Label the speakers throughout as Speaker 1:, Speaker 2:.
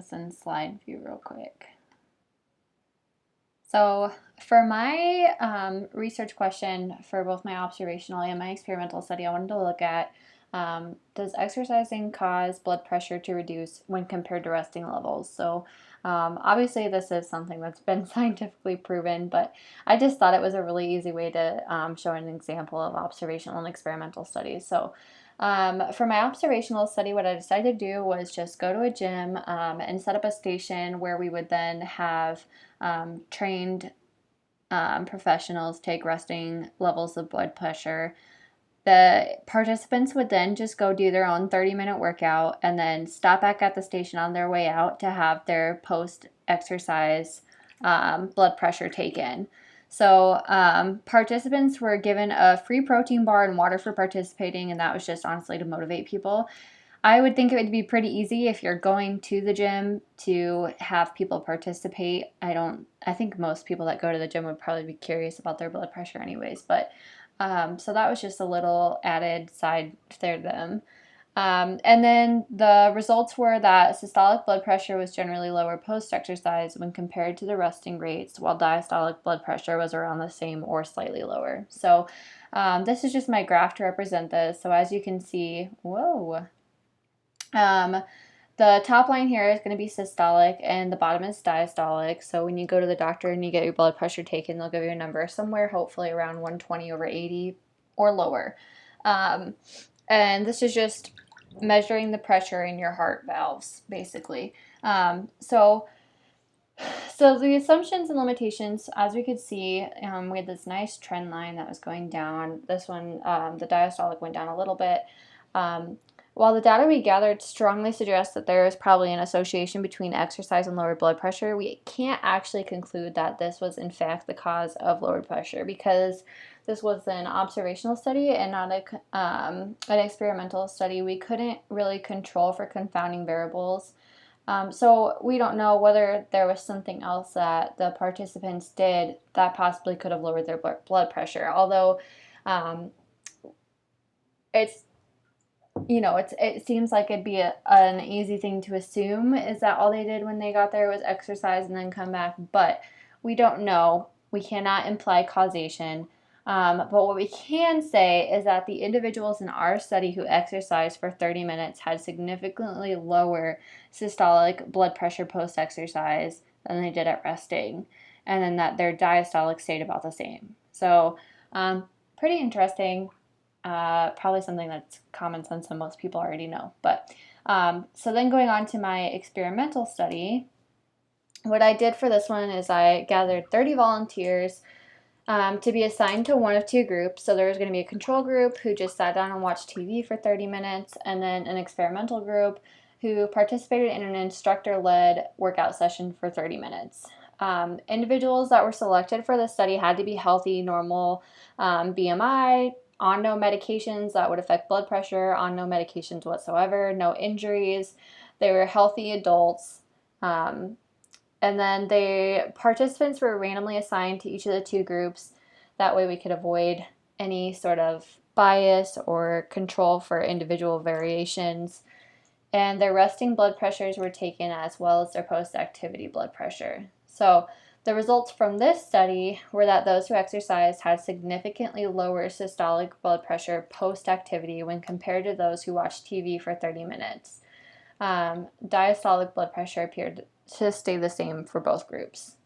Speaker 1: This in slide view real quick. So for my research question for both my observational and my experimental study, I wanted to look at does exercising cause blood pressure to reduce when compared to resting levels? So obviously this is something that's been scientifically proven, but I just thought it was a really easy way to show an example of observational and experimental studies. So for my observational study, what I decided to do was just go to a gym and set up a station where we would then have trained professionals take resting levels of blood pressure. The participants would then just go do their own 30-minute workout and then stop back at the station on their way out to have their post-exercise blood pressure taken. So participants were given a free protein bar and water for participating, and that was just honestly to motivate people. I would think it would be pretty easy if you're going to the gym to have people participate. I think most people that go to the gym would probably be curious about their blood pressure anyways, but so that was just a little added side there to them. And then the results were that systolic blood pressure was generally lower post-exercise when compared to the resting rates, while diastolic blood pressure was around the same or slightly lower. So this is just my graph to represent this. So as you can see, the top line here is going to be systolic and the bottom is diastolic. So when you go to the doctor and you get your blood pressure taken, they'll give you a number somewhere hopefully around 120/80 or lower. And this is just measuring the pressure in your heart valves, basically. So the assumptions and limitations, as we could see, we had this nice trend line that was going down. This one, the diastolic went down a little bit. While the data we gathered strongly suggests that there is probably an association between exercise and lower blood pressure, we can't actually conclude that this was in fact the cause of lower pressure because this was an observational study and not an experimental study. We couldn't really control for confounding variables. So we don't know whether there was something else that the participants did that possibly could have lowered their blood pressure. Although it seems like it'd be an easy thing to assume is that all they did when they got there was exercise and then come back, but we don't know. We cannot imply causation. But what we can say is that the individuals in our study who exercised for 30 minutes had significantly lower systolic blood pressure post-exercise than they did at resting, and then that their diastolic stayed about the same. So pretty interesting. Probably something that's common sense and most people already know. But so then going on to my experimental study, what I did for this one is I gathered 30 volunteers to be assigned to one of two groups. So there was going to be a control group who just sat down and watched TV for 30 minutes, and then an experimental group who participated in an instructor-led workout session for 30 minutes. Individuals that were selected for this study had to be healthy, normal BMI, on no medications that would affect blood pressure, on no medications whatsoever, no injuries. They were healthy adults. And then the participants were randomly assigned to each of the two groups. That way we could avoid any sort of bias or control for individual variations. And their resting blood pressures were taken as well as their post-activity blood pressure. So the results from this study were that those who exercised had significantly lower systolic blood pressure post-activity when compared to those who watched TV for 30 minutes. Diastolic blood pressure appeared to stay the same for both groups.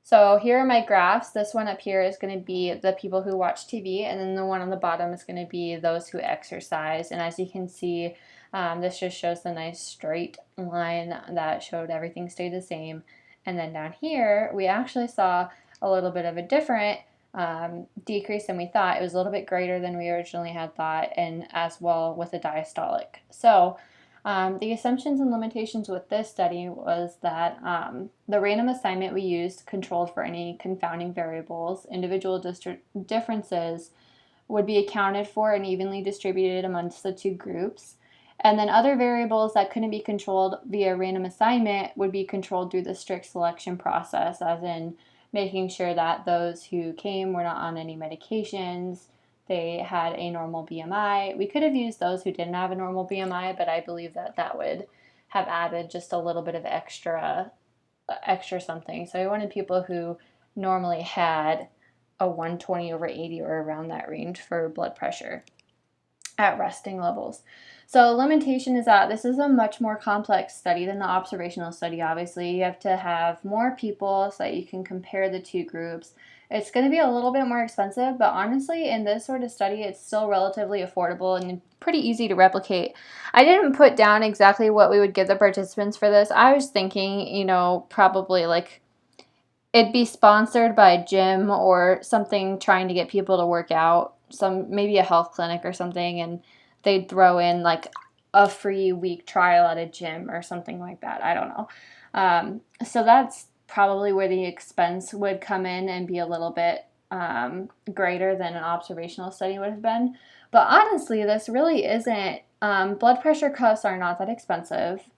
Speaker 1: So here are my graphs. This one up here is going to be the people who watch TV, and then the one on the bottom is going to be those who exercise. And as you can see, this just shows the nice straight line that showed everything stayed the same. And then down here, we actually saw a little bit of a different decrease than we thought. It was a little bit greater than we originally had thought, and as well with the diastolic. So the assumptions and limitations with this study was that the random assignment we used controlled for any confounding variables. Individual differences would be accounted for and evenly distributed amongst the two groups. And then other variables that couldn't be controlled via random assignment would be controlled through the strict selection process, as in making sure that those who came were not on any medications, they had a normal BMI. We could have used those who didn't have a normal BMI, but I believe that that would have added just a little bit of extra something. So I wanted people who normally had a 120/80 or around that range for blood pressure at resting levels. So limitation is that this is a much more complex study than the observational study. Obviously, you have to have more people so that you can compare the two groups. It's going to be a little bit more expensive, but honestly, in this sort of study, it's still relatively affordable and pretty easy to replicate. I didn't put down exactly what we would give the participants for this. I was thinking, probably like it'd be sponsored by a gym or something trying to get people to work out, maybe a health clinic or something, and they'd throw in like a free week trial at a gym or something like that. I don't know. So that's probably where the expense would come in and be a little bit greater than an observational study would have been. But honestly, this really isn't. Blood pressure cuffs are not that expensive.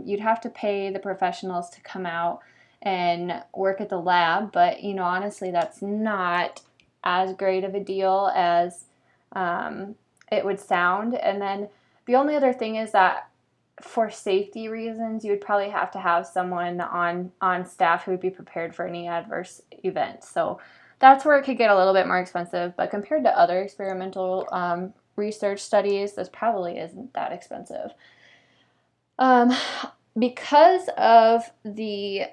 Speaker 1: You'd have to pay the professionals to come out and work at the lab, but honestly, that's not as great of a deal as it would sound. And then the only other thing is that for safety reasons, you would probably have to have someone on staff who would be prepared for any adverse events. So that's where it could get a little bit more expensive, but compared to other experimental research studies, this probably isn't that expensive. Because of the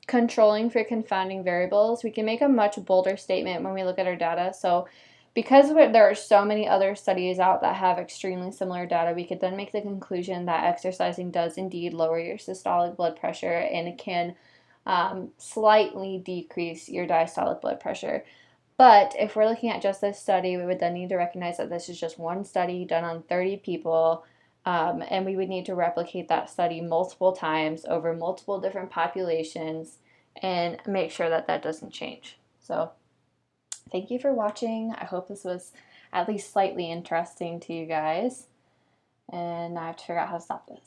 Speaker 1: controlling for confounding variables, we can make a much bolder statement when we look at our data. So because there are so many other studies out that have extremely similar data, we could then make the conclusion that exercising does indeed lower your systolic blood pressure, and it can slightly decrease your diastolic blood pressure. But if we're looking at just this study, we would then need to recognize that this is just one study done on 30 people. And we would need to replicate that study multiple times over multiple different populations and make sure that that doesn't change. So thank you for watching. I hope this was at least slightly interesting to you guys. And now I have to figure out how to stop this.